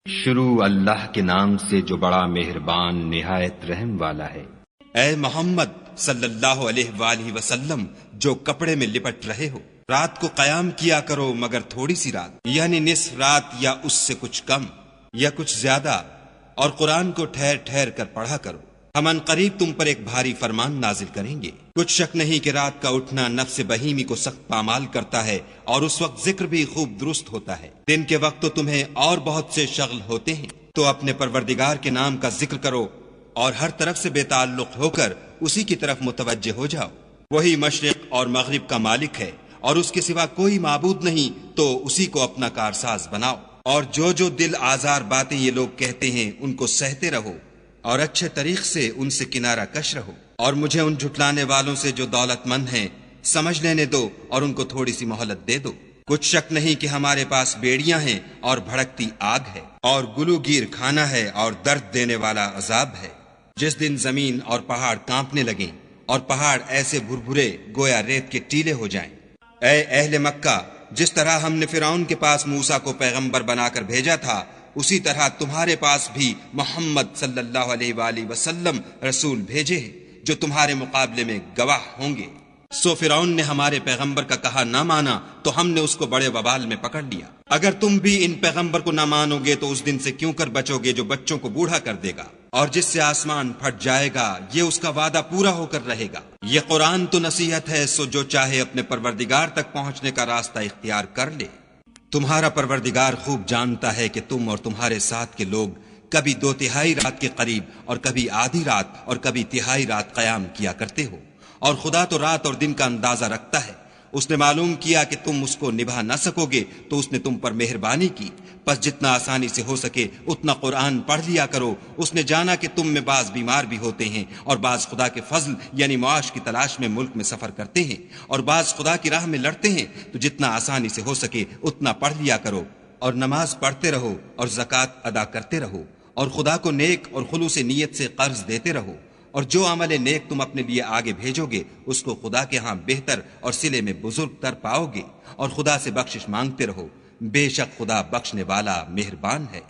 شروع اللہ کے نام سے جو بڑا مہربان نہایت رحم والا ہے۔ اے محمد صلی اللہ علیہ وآلہ وسلم، جو کپڑے میں لپٹ رہے ہو، رات کو قیام کیا کرو مگر تھوڑی سی رات، یعنی نصف رات یا اس سے کچھ کم یا کچھ زیادہ، اور قرآن کو ٹھہر ٹھہر کر پڑھا کرو۔ ہم ان قریب تم پر ایک بھاری فرمان نازل کریں گے۔ کچھ شک نہیں کہ رات کا اٹھنا نفس بہیمی کو سخت پامال کرتا ہے، اور اس وقت ذکر بھی خوب درست ہوتا ہے۔ دن کے وقت تو تمہیں اور بہت سے شغل ہوتے ہیں، تو اپنے پروردگار کے نام کا ذکر کرو اور ہر طرف سے بے تعلق ہو کر اسی کی طرف متوجہ ہو جاؤ۔ وہی مشرق اور مغرب کا مالک ہے، اور اس کے سوا کوئی معبود نہیں، تو اسی کو اپنا کارساز بناؤ۔ اور جو دل آزار باتیں یہ لوگ کہتے ہیں ان کو سہتے رہو، اور اچھے طریق سے ان سے کنارہ کش رہو۔ اور مجھے ان جھٹلانے والوں سے جو دولت مند ہیں سمجھ لینے دو، اور ان کو تھوڑی سی مہلت دے دو۔ کچھ شک نہیں کہ ہمارے پاس بیڑیاں ہیں اور بھڑکتی آگ ہے، اور گلو گیر کھانا ہے اور درد دینے والا عذاب ہے۔ جس دن زمین اور پہاڑ کانپنے لگیں اور پہاڑ ایسے بھربھرے گویا ریت کے ٹیلے ہو جائیں۔ اے اہل مکہ، جس طرح ہم نے فرعون کے پاس موسیٰ کو پیغمبر بنا کر بھیجا تھا، اسی طرح تمہارے پاس بھی محمد صلی اللہ علیہ وآلہ وسلم رسول بھیجے ہیں، جو تمہارے مقابلے میں گواہ ہوں گے۔ سو فرعون نے ہمارے پیغمبر کا کہا نہ مانا، تو ہم نے اس کو بڑے وبال میں پکڑ لیا۔ اگر تم بھی ان پیغمبر کو نہ مانو گے تو اس دن سے کیوں کر بچو گے جو بچوں کو بوڑھا کر دے گا، اور جس سے آسمان پھٹ جائے گا، یہ اس کا وعدہ پورا ہو کر رہے گا۔ یہ قرآن تو نصیحت ہے، سو جو چاہے اپنے پروردگار تک پہنچنے کا راستہ اختیار کر لے۔ تمہارا پروردگار خوب جانتا ہے کہ تم اور تمہارے ساتھ کے لوگ کبھی 2/3 رات کے قریب اور کبھی آدھی رات اور کبھی تہائی رات قیام کیا کرتے ہو، اور خدا تو رات اور دن کا اندازہ رکھتا ہے۔ اس نے معلوم کیا کہ تم اس کو نبھا نہ سکو گے، تو اس نے تم پر مہربانی کی، پس جتنا آسانی سے ہو سکے اتنا قرآن پڑھ لیا کرو۔ اس نے جانا کہ تم میں بعض بیمار بھی ہوتے ہیں، اور بعض خدا کے فضل یعنی معاش کی تلاش میں ملک میں سفر کرتے ہیں، اور بعض خدا کی راہ میں لڑتے ہیں، تو جتنا آسانی سے ہو سکے اتنا پڑھ لیا کرو، اور نماز پڑھتے رہو اور زکوٰۃ ادا کرتے رہو، اور خدا کو نیک اور خلوص نیت سے قرض دیتے رہو، اور جو عمل نیک تم اپنے لیے آگے بھیجو گے اس کو خدا کے ہاں بہتر اور صلے میں بزرگ تر پاؤ گے، اور خدا سے بخشش مانگتے رہو، بے شک خدا بخشنے والا مہربان ہے۔